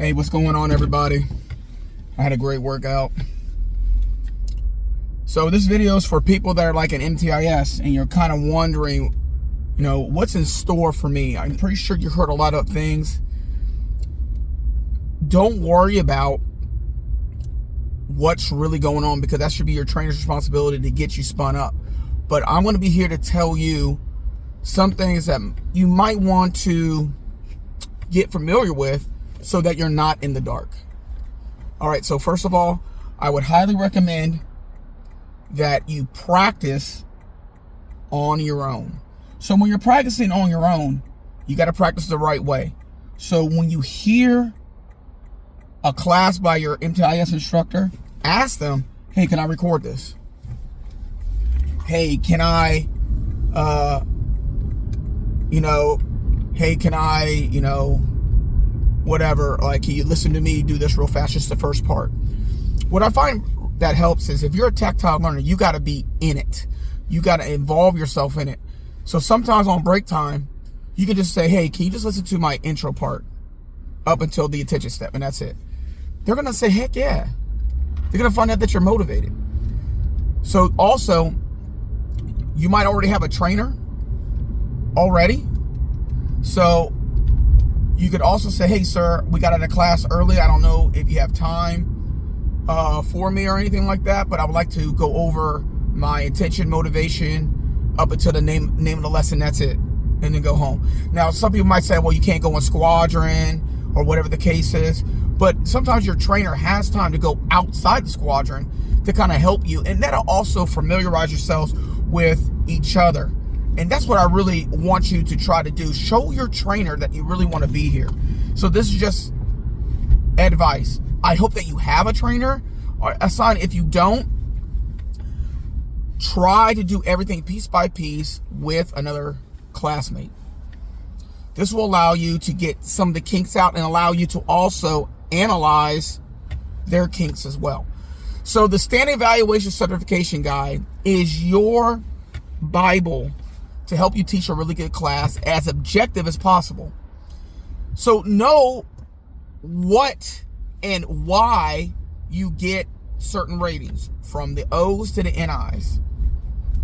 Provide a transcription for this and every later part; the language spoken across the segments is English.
Hey, what's going on, everybody? I had a great workout. So this video is for people that are like an MTIS and you're kind of wondering, what's in store for me. I'm pretty sure you heard a lot of things. Don't worry about what's really going on, because that should be your trainer's responsibility to get you spun up. But I'm going to be here to tell you some things that you might want to get familiar with so that you're not in the dark. All right, so first of all, I would highly recommend that you practice on your own. So when you're practicing on your own, you got to practice the right way. So when you hear a class by your MTIS instructor, ask them, hey, can I record this? Hey, can I, hey, can I, whatever, like, can you listen to me do this real fast, just the first part. What I find that helps is if you're a tactile learner, you got to be in it. You got to involve yourself in it. So sometimes on break time, you can just say, hey, can you just listen to my intro part up until the attention step, and that's it. They're going to say, heck yeah. They're going to find out that you're motivated. So also, you might already have a trainer already. So you could also say, hey, sir, we got out of class early. I don't know if you have time for me or anything like that, but I would like to go over my intention, motivation up until the name of the lesson. That's it. And then go home. Now, some people might say, well, you can't go in squadron or whatever the case is. But sometimes your trainer has time to go outside the squadron to kind of help you. And that'll also familiarize yourselves with each other. And that's what I really want you to try to do. Show your trainer that you really want to be here. So this is just advice. I hope that you have a trainer or assign. If you don't, try to do everything piece by piece with another classmate. This will allow you to get some of the kinks out and allow you to also analyze their kinks as well. So the Standing Evaluation Certification Guide is your Bible to help you teach a really good class as objective as possible. So know what and why you get certain ratings, from the O's to the NI's.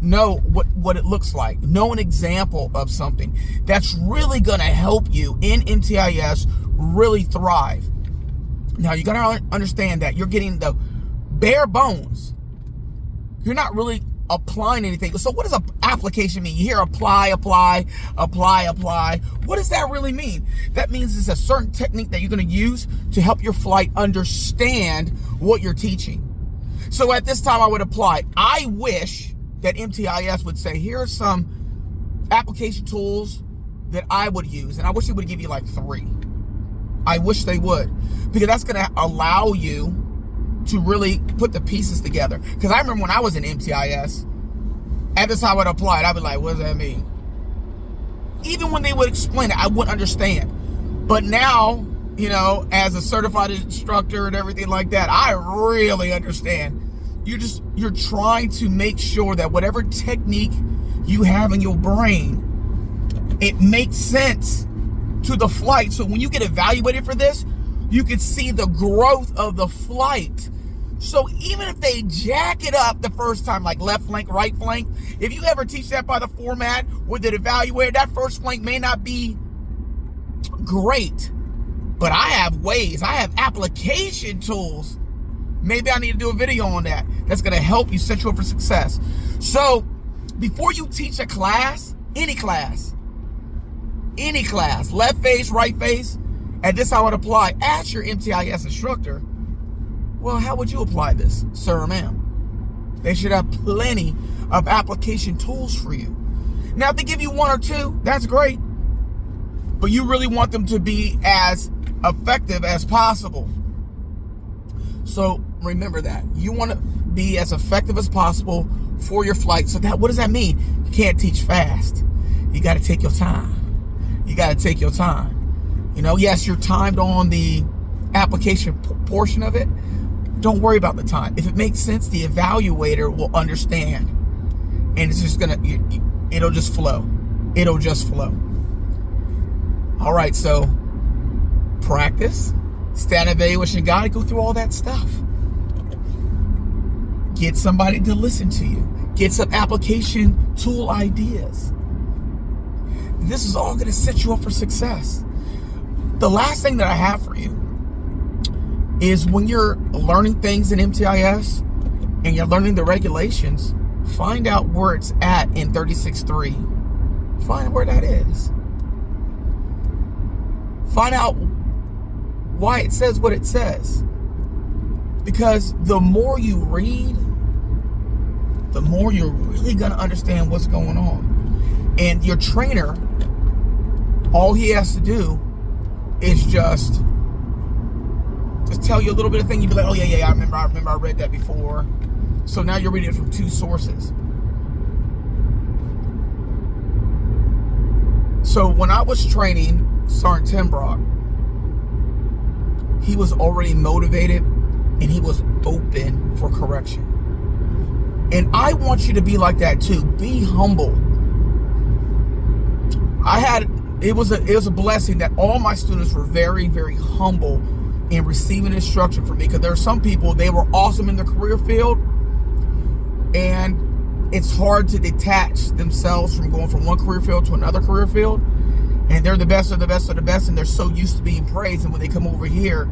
Know what it looks like. Know an example of something that's really going to help you in MTIS really thrive. Now, you got to understand that you're getting the bare bones. You're not really applying anything. So what does an application mean? You hear apply, apply, apply, apply. What does that really mean? That means it's a certain technique that you're going to use to help your flight understand what you're teaching. So at this time, I would apply. I wish that MTIS would say, here are some application tools that I would use. And I wish they would give you like 3. I wish they would, because that's going to allow you to really put the pieces together. Because I remember when I was in MTIS, at this time I would apply it, I'd be like, what does that mean? Even when they would explain it, I wouldn't understand. But now, as a certified instructor and everything like that, I really understand. You're trying to make sure that whatever technique you have in your brain, it makes sense to the flight. So when you get evaluated for this, you can see the growth of the flight. So even if they jack it up the first time, like left flank, right flank, if you ever teach that by the format with an evaluator, that first flank may not be great. But I have ways, I have application tools. Maybe I need to do a video on that. That's going to help you set you up for success. So before you teach a class, any class, left face, right face, and this I would apply, ask your MTIS instructor, well, how would you apply this, sir or ma'am? They should have plenty of application tools for you. Now, if they give you 1 or 2, that's great. But you really want them to be as effective as possible. So remember that. You want to be as effective as possible for your flight. So what does that mean? You can't teach fast. You got to take your time. You got to take your time. Yes, you're timed on the application portion of it. Don't worry about the time. If it makes sense, the evaluator will understand. And it's just it'll just flow. It'll just flow. All right, so practice, Stat evaluation guide, go through all that stuff. Get somebody to listen to you. Get some application tool ideas. This is all going to set you up for success. The last thing that I have for you is when you're learning things in MTIS and you're learning the regulations, find out where it's at in 36.3. Find where that is. Find out why it says what it says. Because the more you read, the more you're really going to understand what's going on. And your trainer, all he has to do is just tell you a little bit of thing. You'd be like, oh yeah, I remember I read that before. So now you're reading it from two sources. So when I was training Sergeant Timbrock, he was already motivated and he was open for correction. And I want you to be like that too. Be humble. It was a blessing that all my students were very, very humble in receiving instruction from me, because there are some people, they were awesome in their career field, and it's hard to detach themselves from going from one career field to another career field. And they're the best of the best of the best, and they're so used to being praised, and when they come over here,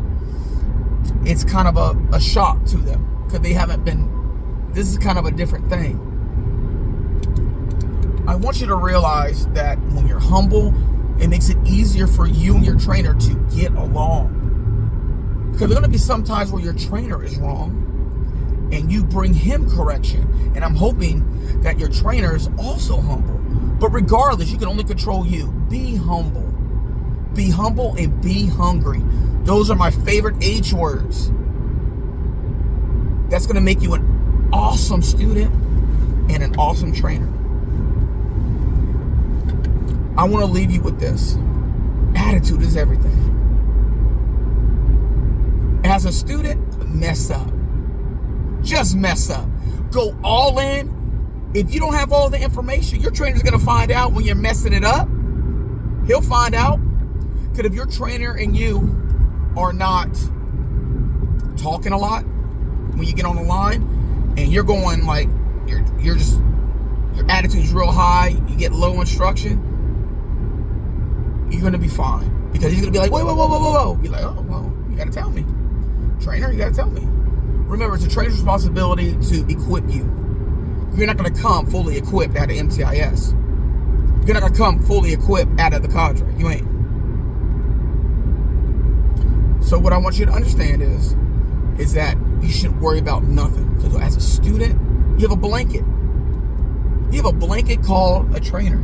it's kind of a shock to them, because they haven't been, this is kind of a different thing. I want you to realize that when you're humble, it makes it easier for you and your trainer to get along. Because there are going to be some times where your trainer is wrong and you bring him correction. And I'm hoping that your trainer is also humble. But regardless, you can only control you. Be humble. Be humble and be hungry. Those are my favorite H words. That's going to make you an awesome student and an awesome trainer. I want to leave you with this. Attitude is everything. As a student, mess up. Just mess up. Go all in. If you don't have all the information, your trainer's going to find out when you're messing it up. He'll find out. Because if your trainer and you are not talking a lot when you get on the line, and you're going like, your attitude's real high, you get low instruction, you're going to be fine. Because he's going to be like, whoa. Be like, oh, well, you got to tell me. Trainer, you got to tell me. Remember, it's a trainer's responsibility to equip you. You're not going to come fully equipped out of MTIS. You're not going to come fully equipped out of the cadre. You ain't. So what I want you to understand is that you shouldn't worry about nothing. Because as a student, you have a blanket. You have a blanket called a trainer.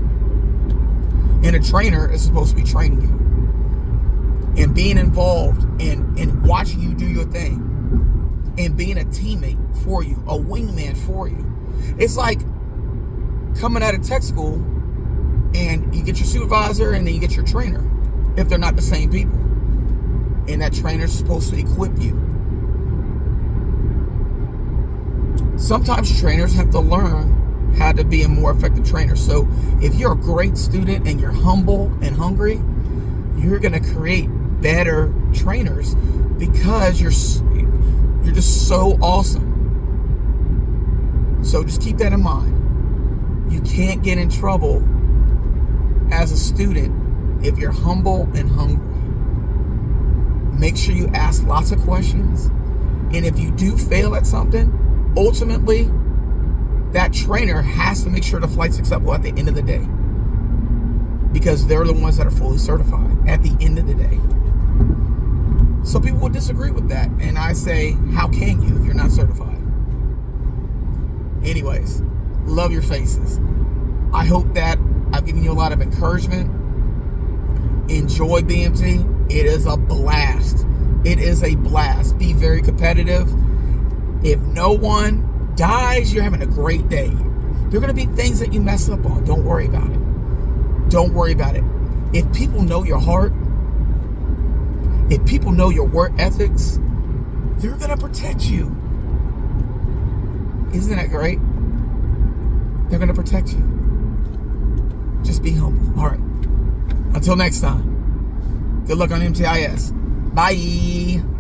And a trainer is supposed to be training you and being involved and watching you do your thing and being a teammate for you, a wingman for you. It's like coming out of tech school and you get your supervisor and then you get your trainer, if they're not the same people. And that trainer is supposed to equip you. Sometimes trainers have to learn how to be a more effective trainer. So if you're a great student and you're humble and hungry, you're going to create better trainers because you're just so awesome. So just keep that in mind. You can't get in trouble as a student if you're humble and hungry. Make sure you ask lots of questions. And if you do fail at something, ultimately, that trainer has to make sure the flight's acceptable at the end of the day. Because they're the ones that are fully certified at the end of the day. So people would disagree with that. And I say, how can you if you're not certified? Anyways, love your faces. I hope that I've given you a lot of encouragement. Enjoy BMT. It is a blast. It is a blast. Be very competitive. If no one dies, you're having a great day. There are going to be things that you mess up on. Don't worry about it. Don't worry about it. If people know your heart, if people know your work ethics, they're going to protect you. Isn't that great? They're going to protect you. Just be humble. All right. Until next time. Good luck on MTIS. Bye.